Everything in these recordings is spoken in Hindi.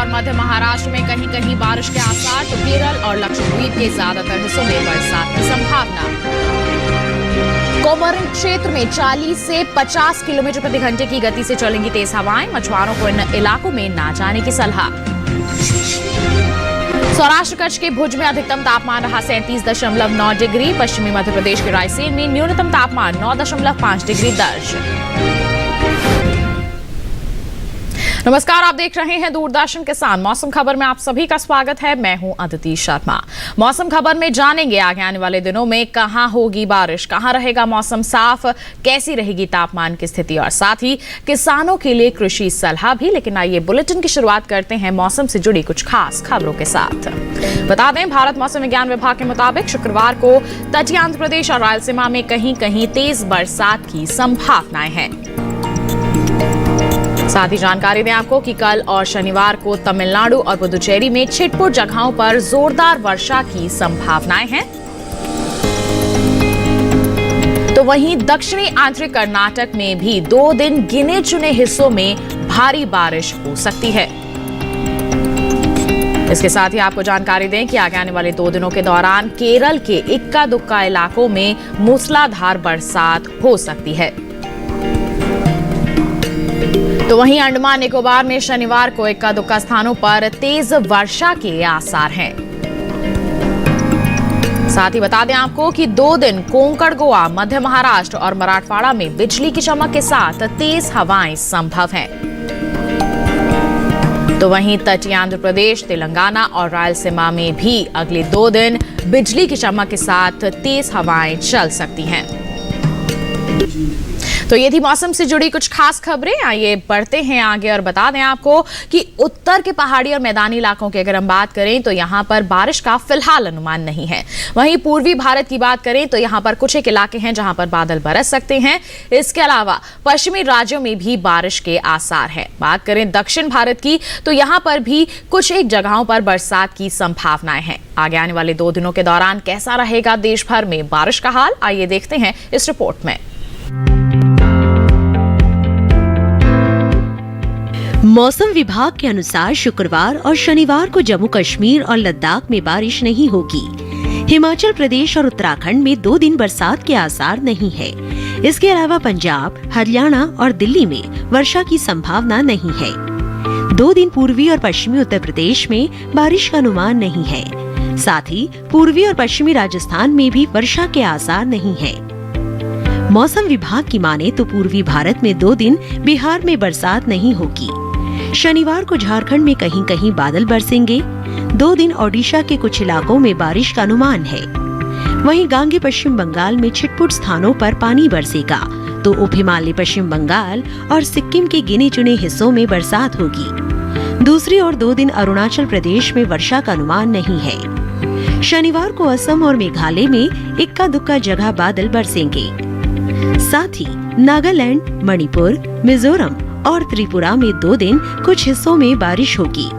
और मध्य महाराष्ट्र में कहीं कहीं बारिश के आसार, तो केरल और लक्षद्वीप के ज्यादातर हिस्सों में बरसात की संभावना। कोमोरिन क्षेत्र में 40 से 50 किलोमीटर प्रति घंटे की गति से चलेंगी तेज हवाएं, मछुआरों को इन इलाकों में ना जाने की सलाह। सौराष्ट्र कच्छ के भुज में अधिकतम तापमान रहा 37.9 डिग्री, पश्चिमी मध्य प्रदेश के रायसेन में न्यूनतम तापमान 9.5 डिग्री दर्ज। नमस्कार, आप देख रहे हैं दूरदर्शन किसान। मौसम खबर में आप सभी का स्वागत है। मैं हूं अदिति शर्मा। मौसम खबर में जानेंगे आगे आने वाले दिनों में कहां होगी बारिश, कहां रहेगा मौसम साफ, कैसी रहेगी तापमान की स्थिति और साथ ही किसानों के लिए कृषि सलाह भी। लेकिन आइए बुलेटिन की शुरुआत करते हैं मौसम से जुड़ी कुछ खास खबरों के साथ। बता दें, भारत मौसम विज्ञान विभाग के मुताबिक शुक्रवार को तटीय आंध्र प्रदेश और रायलसीमा में कहीं कहीं तेज बरसात की संभावनाएं हैं। साथ ही जानकारी दें आपको कि कल और शनिवार को तमिलनाडु और पुदुचेरी में छिटपुट जगहों पर जोरदार वर्षा की संभावनाएं हैं। तो वहीं दक्षिणी आंतरिक कर्नाटक में भी 2 दिन गिने चुने हिस्सों में भारी बारिश हो सकती है। इसके साथ ही आपको जानकारी दें कि आगे आने वाले 2 दिनों के दौरान केरल के इक्का दुक्का इलाकों में मूसलाधार बरसात हो सकती है। तो वहीं अंडमान निकोबार में शनिवार को इक्का दुक्का स्थानों पर तेज वर्षा के आसार हैं। साथ ही बता दें आपको कि 2 दिन कोंकण, गोवा, मध्य महाराष्ट्र और मराठवाड़ा में बिजली की चमक के साथ तेज हवाएं संभव हैं। तो वहीं तटीय आंध्र प्रदेश, तेलंगाना और रायलसीमा में भी अगले 2 दिन बिजली की चमक के साथ तेज हवाएं चल सकती हैं। तो ये थी मौसम से जुड़ी कुछ खास खबरें। आइए बढ़ते हैं आगे और बता दें आपको कि उत्तर के पहाड़ी और मैदानी इलाकों की अगर हम बात करें तो यहां पर बारिश का फिलहाल अनुमान नहीं है। वहीं पूर्वी भारत की बात करें तो यहां पर कुछ एक इलाके हैं जहां पर बादल बरस सकते हैं। इसके अलावा पश्चिमी राज्यों में भी बारिश के आसार है। बात करें दक्षिण भारत की तो यहां पर भी कुछ एक जगहों पर बरसात की संभावनाएं हैं। आगे आने वाले 2 दिनों के दौरान कैसा रहेगा देश भर में बारिश का हाल, आइए देखते हैं इस रिपोर्ट में। मौसम विभाग के अनुसार शुक्रवार और शनिवार को जम्मू कश्मीर और लद्दाख में बारिश नहीं होगी। हिमाचल प्रदेश और उत्तराखंड में 2 दिन बरसात के आसार नहीं है। इसके अलावा पंजाब, हरियाणा और दिल्ली में वर्षा की संभावना नहीं है। 2 दिन पूर्वी और पश्चिमी उत्तर प्रदेश में बारिश का अनुमान नहीं है। साथ ही पूर्वी और पश्चिमी राजस्थान में भी वर्षा के आसार नहीं है। मौसम विभाग की माने तो पूर्वी भारत में 2 दिन बिहार में बरसात नहीं होगी। शनिवार को झारखंड में कहीं कहीं बादल बरसेंगे। 2 दिन ओडिशा के कुछ इलाकों में बारिश का अनुमान है। वहीं गांगे पश्चिम बंगाल में छिटपुट स्थानों पर पानी बरसेगा, तो उप हिमालय पश्चिम बंगाल और सिक्किम के गिने चुने हिस्सों में बरसात होगी। दूसरी ओर 2 दिन अरुणाचल प्रदेश में वर्षा का अनुमान नहीं है। शनिवार को असम और मेघालय में इक्का दुक्का जगह बादल बरसेंगे। साथ ही नागालैंड, मणिपुर, मिजोरम और त्रिपुरा में 2 दिन कुछ हिस्सों में बारिश होगी।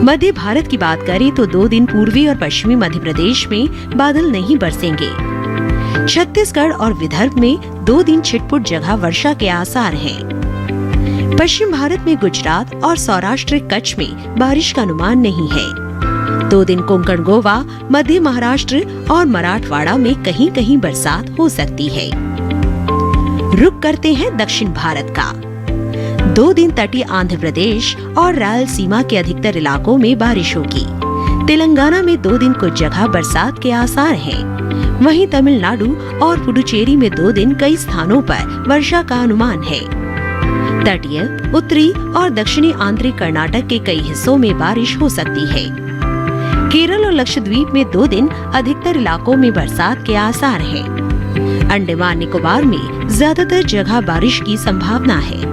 मध्य भारत की बात करें तो 2 दिन पूर्वी और पश्चिमी मध्य प्रदेश में बादल नहीं बरसेंगे। छत्तीसगढ़ और विदर्भ में 2 दिन छिटपुट जगह वर्षा के आसार हैं। पश्चिम भारत में गुजरात और सौराष्ट्र कच्छ में बारिश का अनुमान नहीं है। 2 दिन कोंकण, गोवा, मध्य महाराष्ट्र और मराठवाड़ा में कहीं कहीं बरसात हो सकती है। रुक करते हैं दक्षिण भारत का। 2 दिन तटीय आंध्र प्रदेश और रायलसीमा के अधिकतर इलाकों में बारिश होगी। तेलंगाना में 2 दिन कुछ जगह बरसात के आसार हैं। वहीं तमिलनाडु और पुडुचेरी में 2 दिन कई स्थानों पर वर्षा का अनुमान है। तटीय, उत्तरी और दक्षिणी आंतरिक कर्नाटक के कई हिस्सों में बारिश हो सकती है। केरल और लक्षद्वीप में 2 दिन अधिकतर इलाकों में बरसात के आसार हैं। अंडमान निकोबार में ज्यादातर जगह बारिश की संभावना है।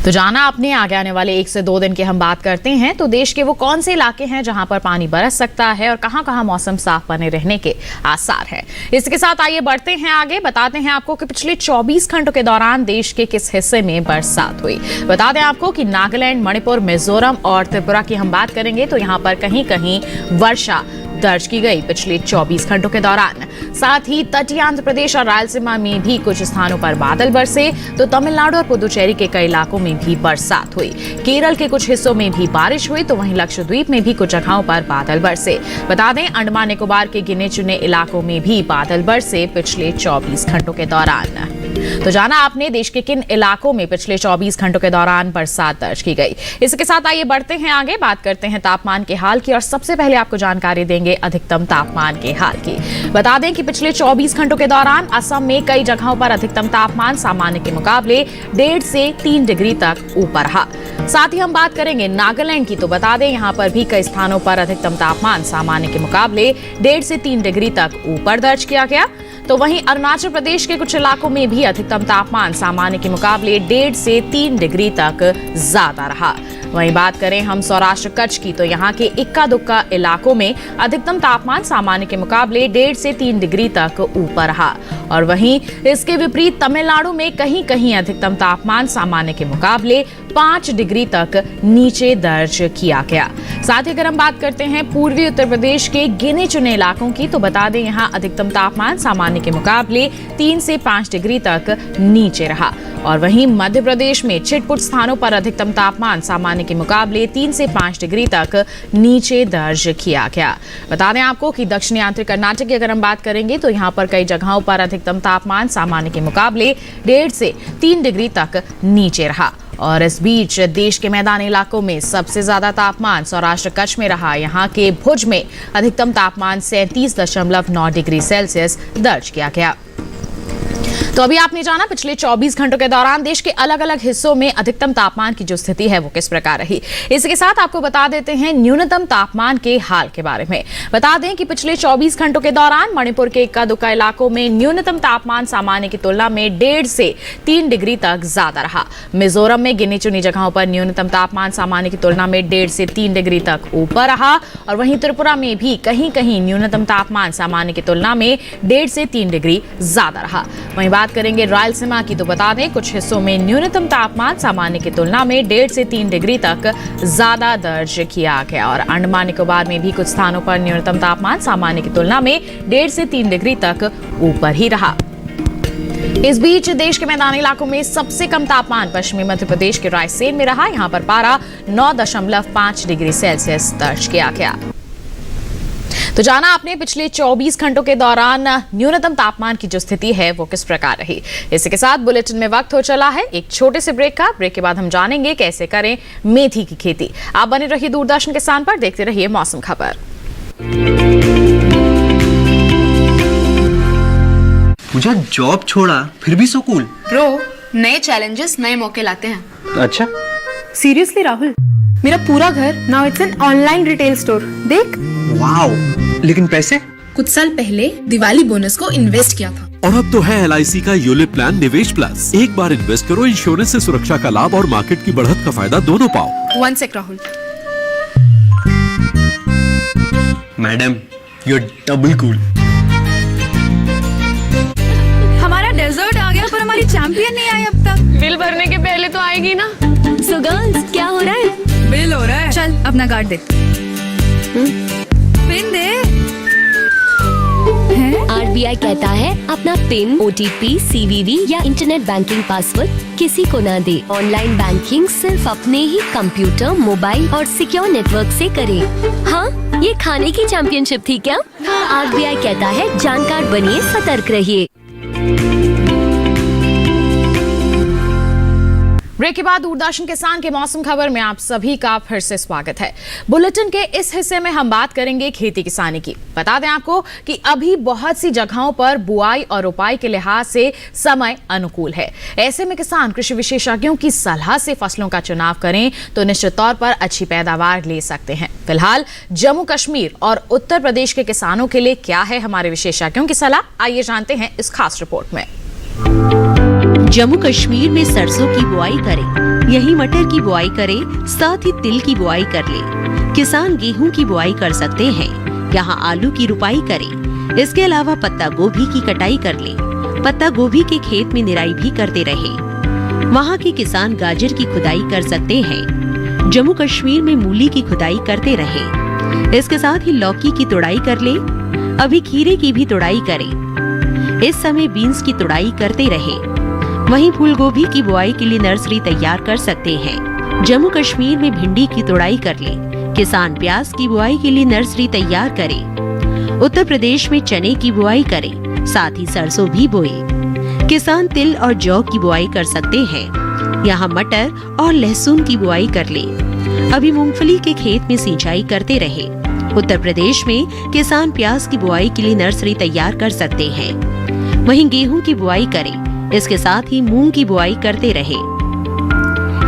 तो जाना आपने आगे आने वाले 1 से 2 दिन की हम बात करते हैं तो देश के वो कौन से इलाके हैं जहां पर पानी बरस सकता है और कहां कहां मौसम साफ बने रहने के आसार है। इसके साथ आइए बढ़ते हैं आगे, बताते हैं आपको कि पिछले 24 घंटों के दौरान देश के किस हिस्से में बरसात हुई। बता दें आपको कि नागालैंड, मणिपुर, मिजोरम और त्रिपुरा की हम बात करेंगे तो यहाँ पर कहीं कहीं वर्षा दर्ज की गई पिछले 24 घंटों के दौरान। साथ ही तटीय आंध्र प्रदेश और रायलसीमा में भी कुछ स्थानों पर बादल बरसे तो तमिलनाडु और पुदुचेरी के कई इलाकों में भी बरसात हुई। केरल के कुछ हिस्सों में भी बारिश हुई तो वहीं लक्षद्वीप में भी कुछ जगहों पर बादल बरसे। बता दें, अंडमान निकोबार के गिने चुने इलाकों में भी बादल बरसे पिछले 24 घंटों के दौरान। तो जाना आपने देश के किन इलाकों में पिछले 24 घंटों के दौरान बरसात दर्ज की गई। इसके साथ आइए बढ़ते हैं आगे, बात करते हैं तापमान के हाल की और सबसे पहले आपको जानकारी देंगे अधिकतम तापमान के हाल की। बता दें कि पिछले 24 घंटों के दौरान असम में कई जगहों पर अधिकतम तापमान सामान्य के मुकाबले 1.5 से 3 डिग्री तक ऊपर रहा। साथ ही हम बात करेंगे नागालैंड की, तो बता दें यहां पर भी कई स्थानों पर अधिकतम तापमान सामान्य के मुकाबले 1.5 से 3 डिग्री तक ऊपर दर्ज किया गया। तो वहीं अरुणाचल प्रदेश के कुछ इलाकों में भी अधिकतम तापमान सामान्य के मुकाबले 1.5 से 3 डिग्री तक ज्यादा रहा। वहीं बात करें हम सौराष्ट्र कच्छ की, तो यहाँ के इक्का दुक्का इलाकों में अधिकतम तापमान सामान्य के मुकाबले 1.5 से 3 डिग्री तक ऊपर रहा। और वहीं इसके विपरीत तमिलनाडु में कहीं कहीं अधिकतम तापमान सामान्य के मुकाबले 5 डिग्री तक नीचे दर्ज किया गया। साथ ही अगर हम बात करते हैं पूर्वी उत्तर प्रदेश के गिने चुने इलाकों की, तो बता दें यहाँ अधिकतम तापमान सामान्य के मुकाबले 3 से 5 डिग्री तक नीचे रहा। और वहीं मध्य प्रदेश में छिटपुट स्थानों पर अधिकतम तापमान सामान्य के मुकाबले 3 से 5 डिग्री तक नीचे दर्ज किया गया। बता दें आपको कि दक्षिणी आंतरिक कर्नाटक की अगर हम बात करेंगे तो यहाँ पर कई जगहों पर अधिकतम तापमान सामान्य के मुकाबले 1.5 से 3 डिग्री तक नीचे रहा। और इस बीच देश के मैदानी इलाकों में सबसे ज्यादा तापमान सौराष्ट्र कच्छ में रहा। यहाँ के भुज में अधिकतम तापमान 37.9 डिग्री सेल्सियस दर्ज किया गया। तो अभी आपने जाना पिछले 24 घंटों के दौरान देश के अलग अलग हिस्सों में अधिकतम तापमान की जो स्थिति है वो किस प्रकार रही। इसके साथ आपको बता देते हैं न्यूनतम तापमान के हाल के बारे में। बता दें कि पिछले 24 घंटों के दौरान मणिपुर के इक्का दुक्का इलाकों में न्यूनतम तापमान सामान्य की तुलना में 1.5 से 3 डिग्री तक ज्यादा रहा। मिजोरम में गिनी चुनी जगहों पर न्यूनतम तापमान सामान्य की तुलना में 1.5 से 3 डिग्री तक ऊपर रहा। और वहीं त्रिपुरा में भी कहीं कहीं न्यूनतम तापमान सामान्य की तुलना में 1.5 से 3 डिग्री ज्यादा रहा। वहीं बात करेंगे रायलसीमा की, तो बता दें कुछ हिस्सों में न्यूनतम तापमान सामान्य की तुलना में 1.5 से 3 डिग्री तक ज्यादा दर्ज किया गया। और अंडमान निकोबार में भी कुछ स्थानों पर न्यूनतम तापमान सामान्य की तुलना में 1.5 से 3 डिग्री तक ऊपर ही रहा। इस बीच देश के मैदानी इलाकों में सबसे कम तापमान पश्चिमी मध्य प्रदेश के रायसेन में रहा। यहाँ पर पारा 9.5 डिग्री सेल्सियस दर्ज किया गया। तो जाना आपने पिछले 24 घंटों के दौरान न्यूनतम तापमान की जो स्थिति है वो किस प्रकार रही। इसी के साथ बुलेटिन में वक्त हो चला है एक छोटे से ब्रेक का। ब्रेक के बाद हम जानेंगे कैसे करें मेथी की खेती। आप बने रहिए दूरदर्शन किसान पर, देखते रहिए मौसम खबर। मुझे जॉब छोड़ा फिर भी सो कूल। ब्रो, नए चैलेंजेस नए मौके लाते हैं। अच्छा, सीरियसली राहुल, मेरा पूरा घर now it's an online retail store. देख, वाओ, लेकिन पैसे? कुछ साल पहले दिवाली बोनस को इन्वेस्ट किया था। और अब तो है LIC का यूलिप प्लान निवेश प्लस। एक बार इन्वेस्ट करो, इंश्योरेंस से सुरक्षा का लाभ और मार्केट की बढ़त का फायदा दोनों पाओ। 1 sec Rahul. Madam, you are double cool. हमारा डेजर्ट आ गया पर हमारी चैंपियन नहीं आई अब तक। बिल भरने के पहले तो आएगी ना। सो गर्ल्स, क्या हो रहा है? बिल हो रहा है। चल अपना कार्ड दे। पिन दे। RBI कहता है अपना पिन, OTP, CVV या इंटरनेट बैंकिंग पासवर्ड किसी को ना दे। ऑनलाइन बैंकिंग सिर्फ अपने ही कंप्यूटर, मोबाइल और सिक्योर नेटवर्क से करें। हाँ, ये खाने की चैंपियनशिप थी क्या? RBI कहता है जानकार बनिए, सतर्क रहिए। ब्रेक के बाद दूरदर्शन किसान के मौसम खबर में आप सभी का फिर से स्वागत है। बुलेटिन के इस हिस्से में हम बात करेंगे खेती किसानी की। बता दें आपको कि अभी बहुत सी जगहों पर बुआई और रोपाई के लिहाज से समय अनुकूल है। ऐसे में किसान कृषि विशेषज्ञों की सलाह से फसलों का चुनाव करें तो निश्चित तौर पर अच्छी पैदावार ले सकते हैं। फिलहाल जम्मू कश्मीर और उत्तर प्रदेश के किसानों के लिए क्या है हमारे विशेषज्ञों की सलाह, आइए जानते हैं इस खास रिपोर्ट में। जम्मू कश्मीर में सरसों की बुआई करें, यही मटर की बुआई करें, साथ ही तिल की बुआई कर ले। किसान गेहूं की बुआई कर सकते हैं, यहाँ आलू की रुपाई करें। इसके अलावा पत्ता गोभी की कटाई कर ले। पत्ता गोभी के खेत में निराई भी करते रहे। वहाँ के किसान गाजर की खुदाई कर सकते हैं। जम्मू कश्मीर में मूली की खुदाई करते रहे। इसके साथ ही लौकी की तुड़ाई कर ले। अभी खीरे की भी तुड़ाई करें। इस समय बीन्स की तुड़ाई करते रहे। वहीं फूल गोभी की बुआई के लिए नर्सरी तैयार कर सकते हैं। जम्मू कश्मीर में भिंडी की तुड़ाई कर ले। किसान प्याज की बुआई के लिए नर्सरी तैयार करे। उत्तर प्रदेश में चने की बुआई करे, साथ ही सरसों भी बोए। किसान तिल और जौ की बुआई कर सकते हैं। यहाँ मटर और लहसुन की बुआई कर ले। अभी मूंगफली के खेत में सिंचाई करते रहे। उत्तर प्रदेश में किसान प्याज की बुआई के लिए नर्सरी तैयार कर सकते हैं। वहीं गेहूं की बुआई करें। इसके साथ ही मूंग की बुआई करते रहे।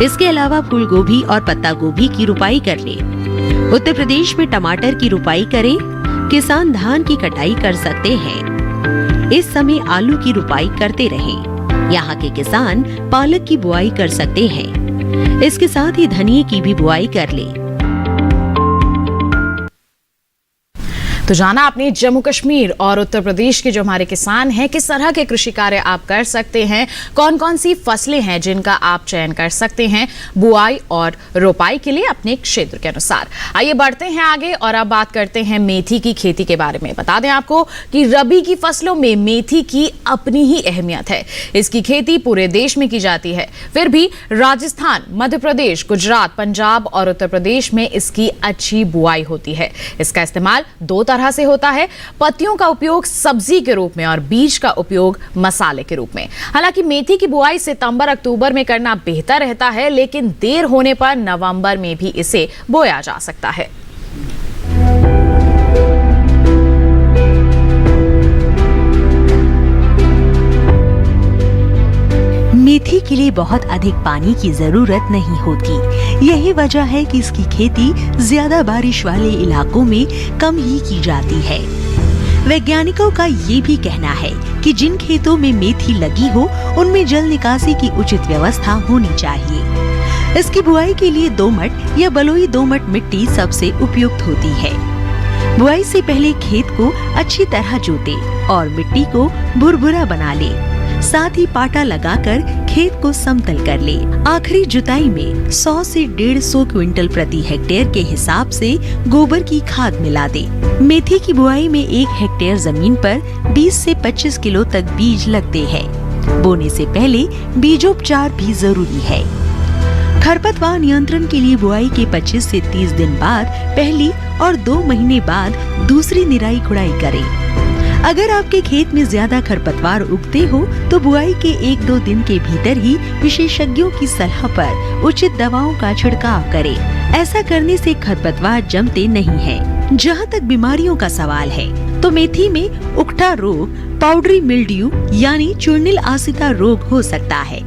इसके अलावा फूल गोभी और पत्ता गोभी की रुपाई कर ले। उत्तर प्रदेश में टमाटर की रुपाई करें। किसान धान की कटाई कर सकते हैं। इस समय आलू की रुपाई करते रहे। यहाँ के किसान पालक की बुआई कर सकते हैं। इसके साथ ही धनिये की भी बुआई कर ले। तो जाना आपने जम्मू कश्मीर और उत्तर प्रदेश के जो हमारे किसान हैं, किस तरह के कृषि कार्य आप कर सकते हैं, कौन कौन सी फसलें हैं जिनका आप चयन कर सकते हैं बुआई और रोपाई के लिए अपने क्षेत्र के अनुसार। आइए बढ़ते हैं आगे और अब बात करते हैं मेथी की खेती के बारे में। बता दें आपको कि रबी की फसलों में मेथी की अपनी ही अहमियत है। इसकी खेती पूरे देश में की जाती है, फिर भी राजस्थान, मध्य प्रदेश, गुजरात, पंजाब और उत्तर प्रदेश में इसकी अच्छी बुआई होती है। इसका इस्तेमाल दो तरह से होता है, पत्तियों का उपयोग सब्जी के रूप में और बीज का उपयोग मसाले के रूप में। हालांकि मेथी की बुआई सितंबर-अक्टूबर में करना बेहतर रहता है, लेकिन देर होने पर नवंबर में भी इसे बोया जा सकता है। मेथी के लिए बहुत अधिक पानी की जरूरत नहीं होती। यही वजह है कि इसकी खेती ज्यादा बारिश वाले इलाकों में कम ही की जाती है। वैज्ञानिकों का ये भी कहना है कि जिन खेतों में मेथी लगी हो उनमें जल निकासी की उचित व्यवस्था होनी चाहिए। इसकी बुआई के लिए दोमट या बलुई दोमट मिट्टी सबसे उपयुक्त होती है। बुआई से पहले खेत को अच्छी तरह जोते और मिट्टी को भुरभुरा बना ले। साथ ही पाटा लगाकर खेत को समतल कर ले। आखिरी जुताई में 100 से 150 क्विंटल प्रति हेक्टेयर के हिसाब से गोबर की खाद मिला दे। मेथी की बुआई में 1 हेक्टेयर जमीन पर 20 से 25 किलो तक बीज लगते हैं। बोने से पहले बीजोपचार भी जरूरी है। खरपतवार नियंत्रण के लिए बुआई के 25 से 30 दिन बाद पहली और 2 महीने बाद दूसरी निराई गुड़ाई करें। अगर आपके खेत में ज्यादा खरपतवार उगते हो तो बुआई के 1-2 दिन के भीतर ही विशेषज्ञों की सलाह पर उचित दवाओं का छिड़काव करें। ऐसा करने से खरपतवार जमते नहीं हैं। जहाँ तक बीमारियों का सवाल है तो मेथी में उकठा रोग, पाउडरी मिल्ड्यू यानी चूर्निल आसिता रोग हो सकता है।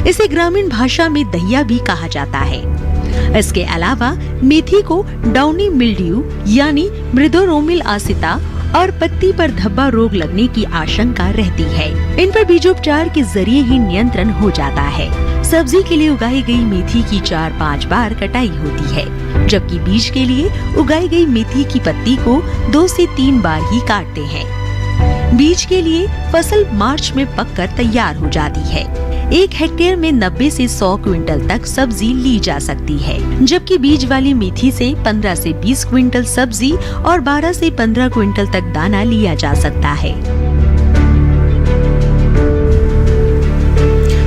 इसे ग्रामीण भाषा में दहिया भी कहा जाता है। इसके अलावा मेथी को डाउनी मिल्ड्यू यानी मृदोरोमिल आसिता और पत्ती पर धब्बा रोग लगने की आशंका रहती है। इन पर बीजोपचार के जरिए ही नियंत्रण हो जाता है। सब्जी के लिए उगाई गई मेथी की 4-5 बार कटाई होती है, जबकि बीज के लिए उगाई गई मेथी की पत्ती को 2 से 3 बार ही काटते हैं। बीज के लिए फसल मार्च में पककर तैयार हो जाती है। 1 हेक्टेयर में 90 से 100 क्विंटल तक सब्जी ली जा सकती है, जबकि बीज वाली मेथी से 15 से 20 क्विंटल सब्जी और 12 से 15 क्विंटल तक दाना लिया जा सकता है।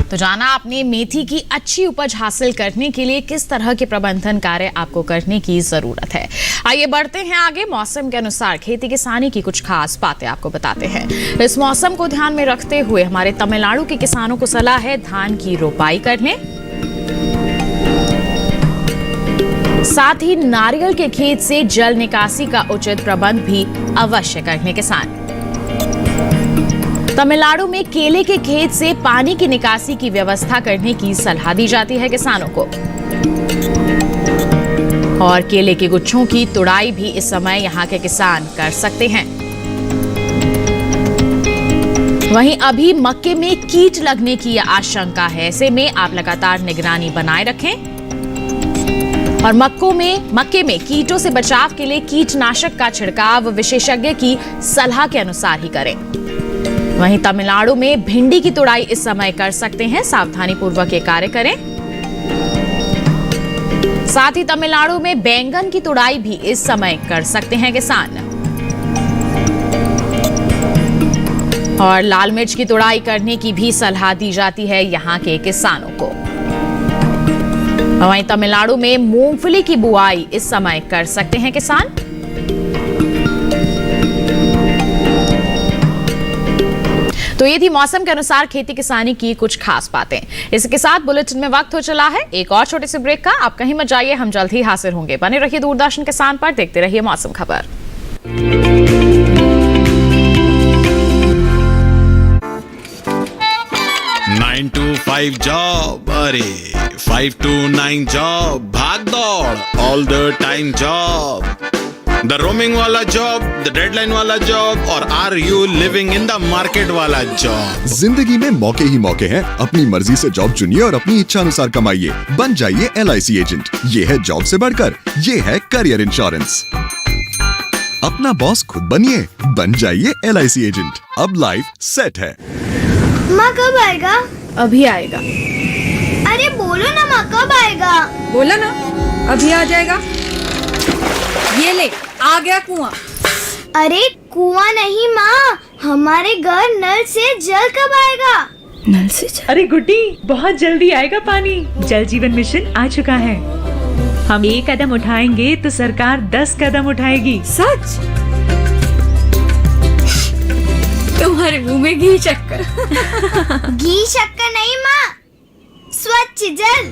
तो जाना आपने मेथी की अच्छी उपज हासिल करने के लिए किस तरह के प्रबंधन कार्य आपको करने की जरूरत है। आइए बढ़ते हैं आगे। मौसम के अनुसार खेती किसानी की कुछ खास बातें आपको बताते हैं। इस मौसम को ध्यान में रखते हुए हमारे तमिलनाडु के किसानों को सलाह है धान की रोपाई करने, साथ ही नारियल के खेत से जल निकासी का उचित प्रबंध भी अवश्य करने किसान। तमिलनाडु में केले के खेत से पानी की निकासी की व्यवस्था करने की सलाह दी जाती है किसानों को। और केले के गुच्छों की तुड़ाई भी इस समय यहाँ के किसान कर सकते हैं। वहीं अभी मक्के में कीट लगने की आशंका है, ऐसे में आप लगातार निगरानी बनाए रखें और मक्के में कीटों से बचाव के लिए कीटनाशक का छिड़काव विशेषज्ञ की सलाह के अनुसार ही करें। वहीं तमिलनाडु में भिंडी की तुड़ाई इस समय कर सकते हैं, सावधानी पूर्वक ये कार्य करें। साथ ही तमिलनाडु में बैंगन की तुड़ाई भी इस समय कर सकते हैं किसान। और लाल मिर्च की तुड़ाई करने की भी सलाह दी जाती है यहां के किसानों को। वहीं तमिलनाडु में मूंगफली की बुआई इस समय कर सकते हैं किसान। तो ये थी मौसम के अनुसार खेती किसानी की कुछ खास बातें। इसके साथ बुलेटिन में वक्त हो चला है एक और छोटे से ब्रेक का। आप कहीं मत जाइए, हम जल्द ही हाजिर होंगे। बने रहिए दूरदर्शन किसान पर, देखते रहिए मौसम खबर। 9 to 5 जॉब, अरे 5 to 9 जॉब, भाग दौड़ all the time job, the roaming वाला जॉब, द डेडलाइन वाला जॉब, और are you living in the market वाला जॉब। जिंदगी में मौके ही मौके हैं। अपनी मर्जी से जॉब चुनिए और अपनी इच्छा अनुसार कमाइए। बन जाइए LIC एजेंट। ये है जॉब से बढ़कर, ये है करियर इंश्योरेंस। अपना बॉस खुद बनिए, बन जाइए LIC एजेंट। अब लाइफ सेट है। माँ कब आएगा? अभी आएगा। अरे बोलो ना माँ कब आएगा? बोला ना अभी आ जाएगा। ये ले आ गया कुआं। अरे कुआं नहीं माँ, हमारे घर नल से जल कब आएगा? नल से जल? अरे गुड्डी, बहुत जल्दी आएगा पानी। जल जीवन मिशन आ चुका है। हम 1 कदम उठाएंगे तो सरकार 10 कदम उठाएगी। सच? तुम्हारे मुंह में घी शक्कर। घी शक्कर नहीं माँ, स्वच्छ जल।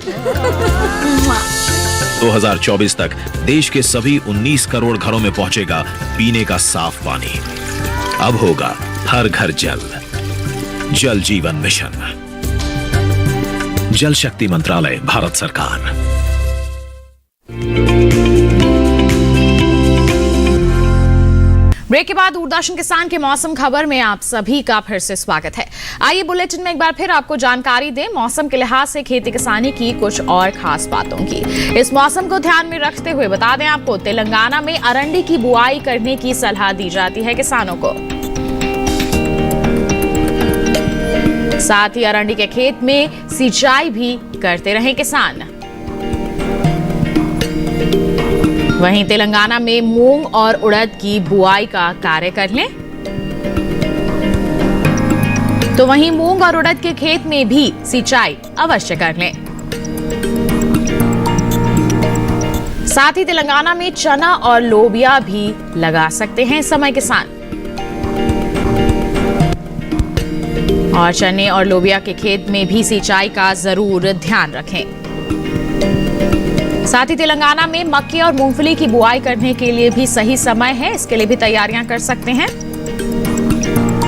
2024 तक देश के सभी 19 करोड़ घरों में पहुंचेगा पीने का साफ पानी। अब होगा हर घर जल। जल जीवन मिशन, जल शक्ति मंत्रालय, भारत सरकार। ब्रेक के बाद दूरदर्शन किसान के मौसम खबर में आप सभी का फिर से स्वागत है। आइए बुलेटिन में एक बार फिर आपको जानकारी दें मौसम के लिहाज से खेती किसानी की कुछ और खास बातों की। इस मौसम को ध्यान में रखते हुए बता दें आपको, तेलंगाना में अरंडी की बुआई करने की सलाह दी जाती है किसानों को। साथ ही अरंडी के खेत में सिंचाई भी करते रहें किसान। वहीं तेलंगाना में मूंग और उड़द की बुआई का कार्य कर लें। तो वहीं मूंग और उड़द के खेत में भी सिंचाई अवश्य कर लें। साथ ही तेलंगाना में चना और लोबिया भी लगा सकते हैं इस समय किसान। और चने और लोबिया के खेत में भी सिंचाई का जरूर ध्यान रखें। साथ ही तेलंगाना में मक्के और मूंगफली की बुआई करने के लिए भी सही समय है, इसके लिए भी तैयारियां कर सकते हैं।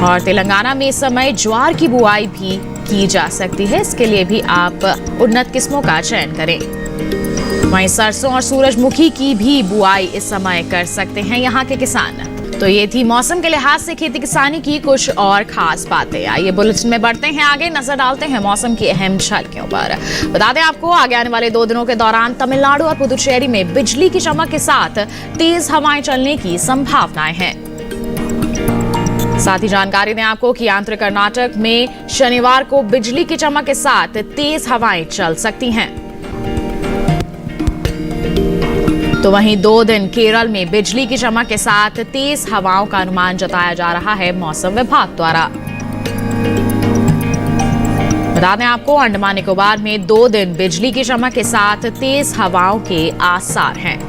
और तेलंगाना में इस समय ज्वार की बुआई भी की जा सकती है, इसके लिए भी आप उन्नत किस्मों का चयन करें। वहीं सरसों और सूरजमुखी की भी बुआई इस समय कर सकते हैं यहाँ के किसान। तो ये थी मौसम के लिहाज से खेती किसानी की कुछ और खास बातें। आइए बुलेटिन में बढ़ते हैं आगे, नजर डालते हैं मौसम की अहम झलकियों पर। बता दें आपको, आगे आने वाले 2 दिनों के दौरान तमिलनाडु और पुदुचेरी में बिजली की चमक के साथ तेज हवाएं चलने की संभावनाएं हैं। साथ ही जानकारी दें आपको कि आंध्र कर्नाटक में शनिवार को बिजली की चमक के साथ तेज हवाएं चल सकती हैं। तो वहीं 2 दिन केरल में बिजली की चमक के साथ तेज हवाओं का अनुमान जताया जा रहा है मौसम विभाग द्वारा। बता दें आपको, अंडमान निकोबार में 2 दिन बिजली की चमक के साथ तेज हवाओं के आसार हैं।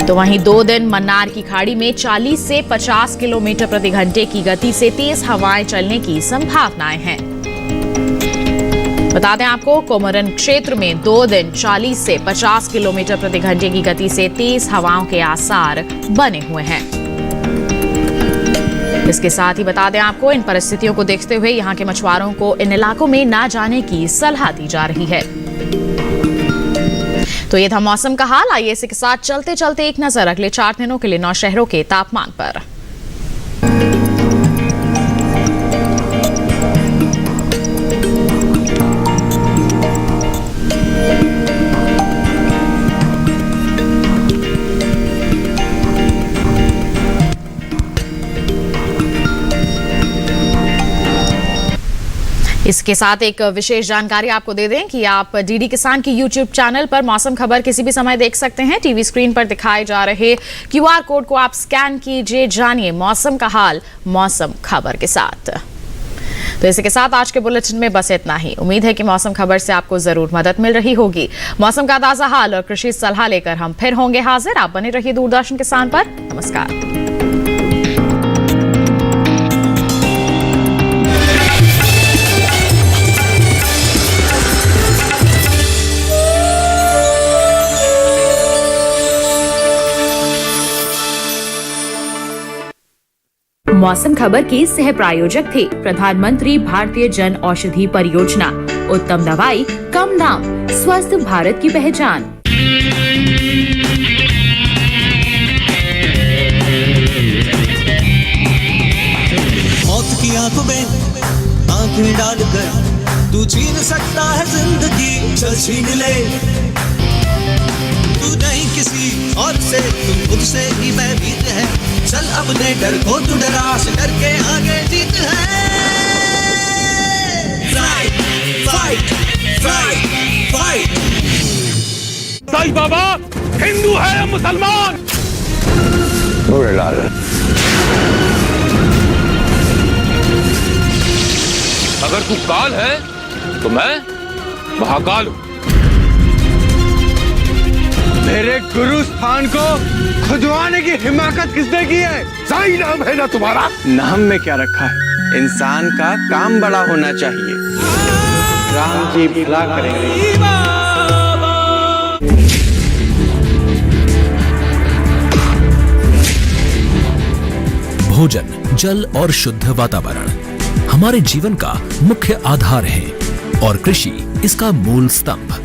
तो वहीं 2 दिन मन्नार की खाड़ी में 40 से 50 किलोमीटर प्रति घंटे की गति से तेज हवाएं चलने की संभावनाएं हैं। बता दें आपको, कोमोरन क्षेत्र में 2 दिन 40 से 50 किलोमीटर प्रति घंटे की गति से तेज हवाओं के आसार बने हुए हैं। इसके साथ ही बता दें आपको, इन परिस्थितियों को देखते हुए यहां के मछुआरों को इन इलाकों में ना जाने की सलाह दी जा रही है। तो ये था मौसम का हाल। आइए इसी के साथ चलते चलते एक नजर अगले 4 दिनों के लिए 9 शहरों के तापमान पर। इसके साथ एक विशेष जानकारी आपको दे दें कि आप डीडी किसान की यूट्यूब चैनल पर मौसम खबर किसी भी समय देख सकते हैं। टीवी स्क्रीन पर दिखाए जा रहे QR कोड को आप स्कैन कीजिए, जानिए मौसम का हाल मौसम खबर के साथ। तो इसी के साथ आज के बुलेटिन में बस इतना ही। उम्मीद है कि मौसम खबर से आपको जरूर मदद मिल रही होगी। मौसम का ताजा हाल और कृषि सलाह लेकर हम फिर होंगे हाजिर। आप बने रहिए दूरदर्शन किसान पर। नमस्कार। मौसम खबर के सह प्रायोजक थे प्रधानमंत्री भारतीय जन औषधि परियोजना। उत्तम दवाई कम दाम, स्वस्थ भारत की पहचान। मौत की आंखों में आंखें डालकर तू छीन सकता है जिंदगी, चल छीन ले। तू नहीं किसी और से, तू खुद से ही भयभीत है। चल अपने डर को तू डरा से डर के आगे जीत है। Fight fight fight fight. Sai Baba Hindu है या मुसलमान? लाल, अगर तू काल है तो मैं महाकाल हूं। मेरे गुरु स्थान को खुदवाने की हिमाकत किसने की है? साईं नाम है ना तुम्हारा? नाम में क्या रखा है? इंसान का काम बड़ा होना चाहिए। राम जी भला करेंगे। भोजन, जल और शुद्ध वातावरण हमारे जीवन का मुख्य आधार है और कृषि इसका मूल स्तंभ।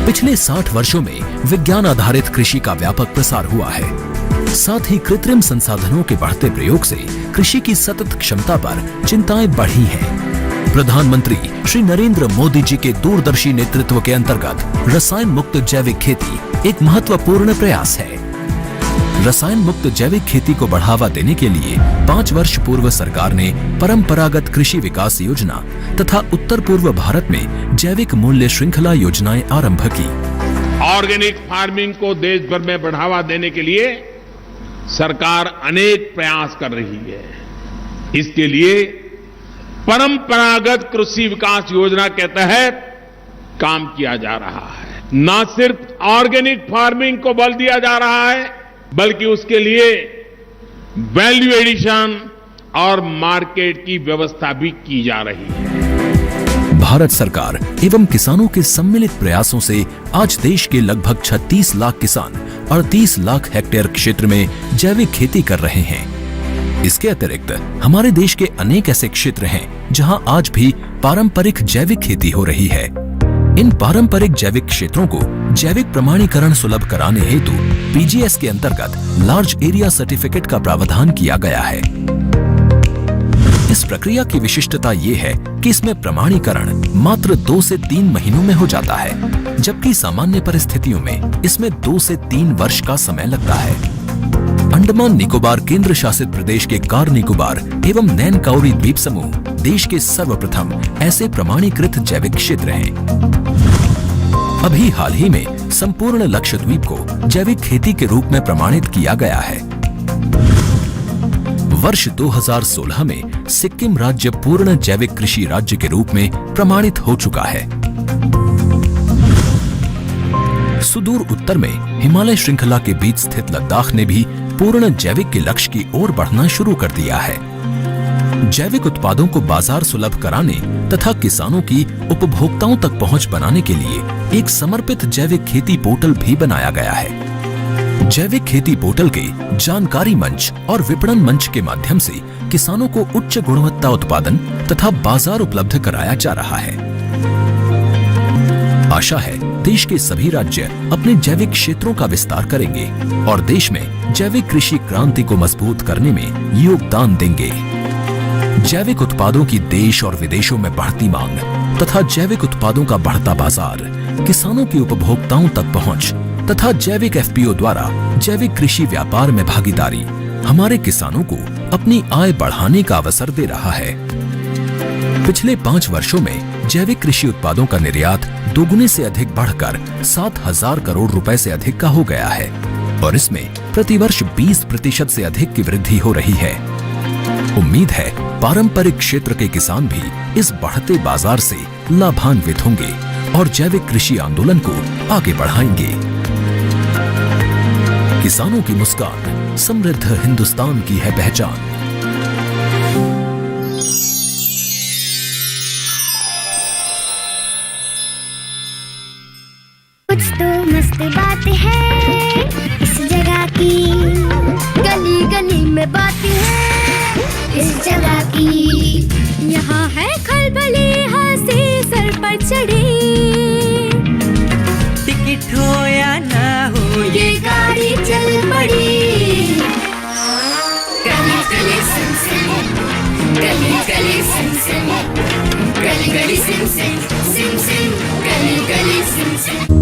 पिछले 60 वर्षों में विज्ञान आधारित कृषि का व्यापक प्रसार हुआ है। साथ ही कृत्रिम संसाधनों के बढ़ते प्रयोग से कृषि की सतत क्षमता पर चिंताएं बढ़ी हैं। प्रधानमंत्री श्री नरेंद्र मोदी जी के दूरदर्शी नेतृत्व के अंतर्गत रसायन मुक्त जैविक खेती एक महत्वपूर्ण प्रयास है। रसायन मुक्त जैविक खेती को बढ़ावा देने के लिए 5 वर्ष पूर्व सरकार ने परंपरागत कृषि विकास योजना तथा उत्तर पूर्व भारत में जैविक मूल्य श्रृंखला योजनाएं आरंभ की। ऑर्गेनिक फार्मिंग को देश भर में बढ़ावा देने के लिए सरकार अनेक प्रयास कर रही है। इसके लिए परंपरागत कृषि विकास योजना के तहत काम किया जा रहा है। न सिर्फ ऑर्गेनिक फार्मिंग को बल दिया जा रहा है, बल्कि उसके लिए वैल्यू एडिशन और मार्केट की व्यवस्था भी की जा रही है। भारत सरकार एवं किसानों के सम्मिलित प्रयासों से आज देश के लगभग 36 लाख किसान 38 लाख हेक्टेयर क्षेत्र में जैविक खेती कर रहे हैं। इसके अतिरिक्त हमारे देश के अनेक ऐसे क्षेत्र हैं जहां आज भी पारंपरिक जैविक खेती हो रही है। इन पारंपरिक जैविक क्षेत्रों को जैविक प्रमाणीकरण सुलभ कराने हेतु PGS के अंतर्गत लार्ज एरिया सर्टिफिकेट का प्रावधान किया गया है। इस प्रक्रिया की विशिष्टता ये है कि इसमें प्रमाणीकरण मात्र 2 से 3 महीनों में हो जाता है, जबकि सामान्य परिस्थितियों में इसमें 2 से 3 वर्ष का समय लगता है। अंडमान निकोबार केंद्र शासित प्रदेश के कार निकोबार एवं नैन काउरी द्वीप समूह देश के सर्वप्रथम ऐसे प्रमाणीकृत जैविक क्षेत्र हैं। अभी हाल ही में संपूर्ण लक्षद्वीप को जैविक खेती के रूप में प्रमाणित किया गया है। वर्ष 2016 में सिक्किम राज्य पूर्ण जैविक कृषि राज्य के रूप में प्रमाणित हो चुका है। सुदूर उत्तर में हिमालय श्रृंखला के बीच स्थित लद्दाख ने भी पूर्ण जैविक के लक्ष्य की ओर बढ़ना शुरू कर दिया है। जैविक उत्पादों को बाजार सुलभ कराने तथा किसानों की उपभोक्ताओं तक पहुंच बनाने के लिए एक समर्पित जैविक खेती पोर्टल भी बनाया गया है। जैविक खेती पोर्टल के जानकारी मंच और विपणन मंच के माध्यम से किसानों को उच्च गुणवत्ता उत्पादन तथा बाजार उपलब्ध कराया जा रहा है। आशा है देश के सभी राज्य अपने जैविक क्षेत्रों का विस्तार करेंगे और देश में जैविक कृषि क्रांति को मजबूत करने में योगदान देंगे। जैविक उत्पादों की देश और विदेशों में बढ़ती मांग तथा जैविक उत्पादों का बढ़ता बाजार, किसानों की उपभोक्ताओं तक पहुंच तथा जैविक FPO द्वारा जैविक कृषि व्यापार में भागीदारी हमारे किसानों को अपनी आय बढ़ाने का अवसर दे रहा है। पिछले 5 वर्षों में जैविक कृषि उत्पादों का निर्यात दोगुने से अधिक बढ़कर 7,000 करोड़ रुपए से अधिक का हो गया है और इसमें प्रतिवर्ष 20% से अधिक की वृद्धि हो रही है। उम्मीद है पारंपरिक क्षेत्र के किसान भी इस बढ़ते बाजार से लाभान्वित होंगे और जैविक कृषि आंदोलन को आगे बढ़ाएंगे। किसानों की मुस्कान समृद्ध हिंदुस्तान की है पहचान। कुछ तो मस्त बात है इस जगह की, गली गली में बात है इस जगह की। यहाँ है खलबली हंसी सर पर चढ़ी, टिकट हो या ना हो ये गाड़ी चल पड़ी। गली गली सिम सिम, गली गली सिम सिम, गली गली सिम सिम, सिम सिम, गली गली सिम सिम।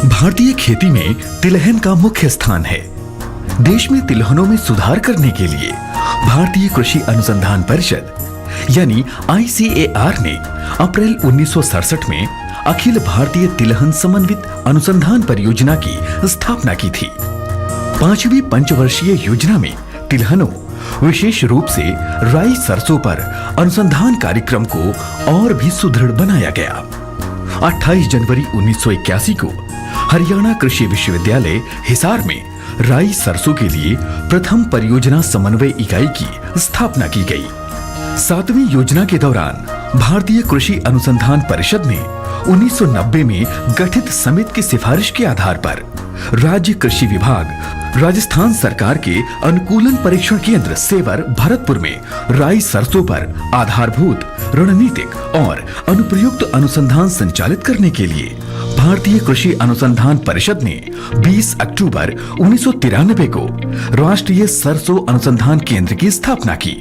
भारतीय खेती में तिलहन का मुख्य स्थान है। देश में तिलहनों में सुधार करने के लिए भारतीय कृषि अनुसंधान परिषद यानी ICAR ने अप्रैल 1967 में अखिल भारतीय तिलहन समन्वित अनुसंधान परियोजना की स्थापना की थी। 5वीं पंचवर्षीय योजना में तिलहनों, विशेष रूप से राई सरसों पर अनुसंधान कार्यक्रम को और भी सुदृढ़ बनाया गया। 28 जनवरी 1981 को हरियाणा कृषि विश्वविद्यालय हिसार में राई सरसों के लिए प्रथम परियोजना समन्वय इकाई की स्थापना की गई। 7वीं योजना के दौरान भारतीय कृषि अनुसंधान परिषद ने 1990 में गठित समिति की सिफारिश के आधार पर राज्य कृषि विभाग, राजस्थान सरकार के अनुकूलन परीक्षण केंद्र सेवर भरतपुर में राई सरसों पर आधारभूत, रणनीतिक और अनुप्रयुक्त अनुसंधान संचालित करने के लिए भारतीय कृषि अनुसंधान परिषद ने 20 अक्टूबर 1993 को राष्ट्रीय सरसों अनुसंधान केंद्र की स्थापना की।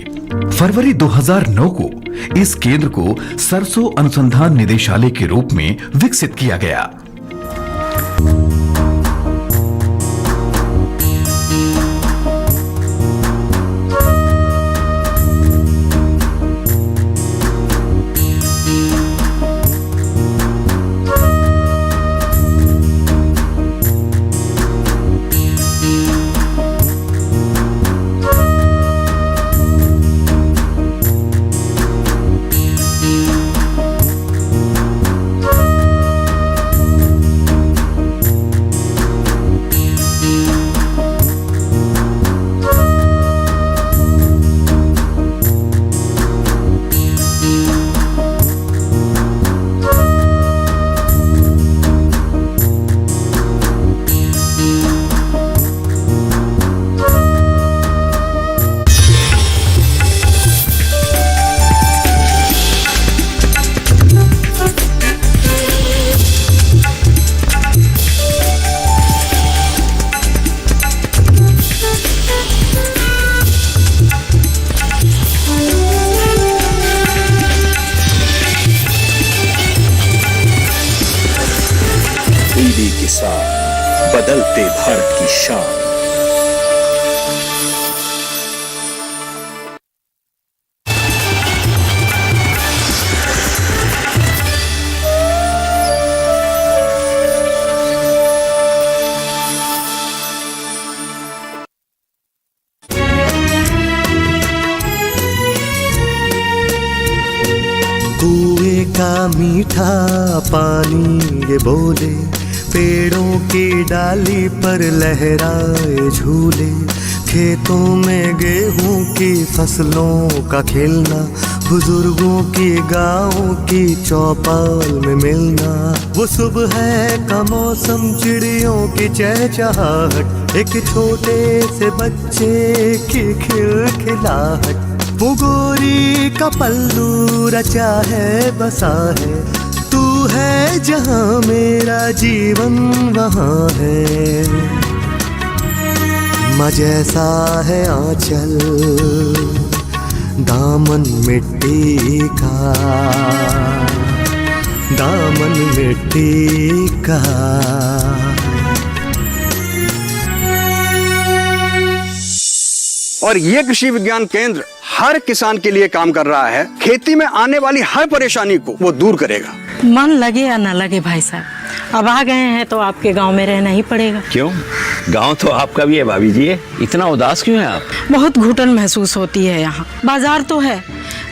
फरवरी 2009 को इस केंद्र को सरसों अनुसंधान निदेशालय के रूप में विकसित किया गया। बदलते भारत की शान। कुएं का मीठा पानी ये बोले, पेड़ों की डाली पर लहराए झूले, खेतों में गेहूं की फसलों का खिलना, बुजुर्गों की गाँव की चौपाल में मिलना, वो सुबह का मौसम, चिड़ियों की चहचहाहट, एक छोटे से बच्चे की खिलखिलाहट, वो गोरी का पल्लू रचा है बसा है, तू है जहाँ मेरा जीवन वहाँ है, माँ जैसा है आंचल दामन मिट्टी का, दामन मिट्टी का। और ये कृषि विज्ञान केंद्र हर किसान के लिए काम कर रहा है। खेती में आने वाली हर परेशानी को वो दूर करेगा। मन लगे या न लगे भाई साहब, अब आ गए हैं तो आपके गांव में रहना ही पड़ेगा। क्यों? गांव तो आपका भी है भाभी जी, इतना उदास क्यों है आप? बहुत घुटन महसूस होती है यहाँ। बाजार तो है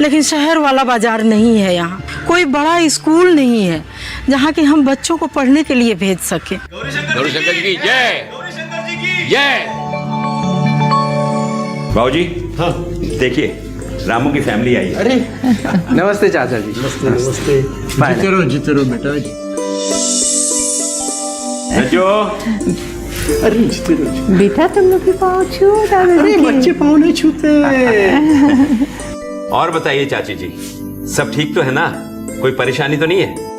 लेकिन शहर वाला बाजार नहीं है यहाँ। कोई बड़ा स्कूल नहीं है जहाँ कि हम बच्चों को पढ़ने के लिए भेज सके। गौरीशंकर जी की जय, जय। बाबूजी, हाँ देखिए रामू की फैमिली आई। अरे नमस्ते चाचा जी। नमस्ते नमस्ते। जीते रहो बेटा। अरे जीते रहो बेटा, तुम लोग के पाँव छू। अरे बच्चे पाँव नहीं छूते। और बताइए चाची जी, सब ठीक तो है ना? कोई परेशानी तो नहीं है?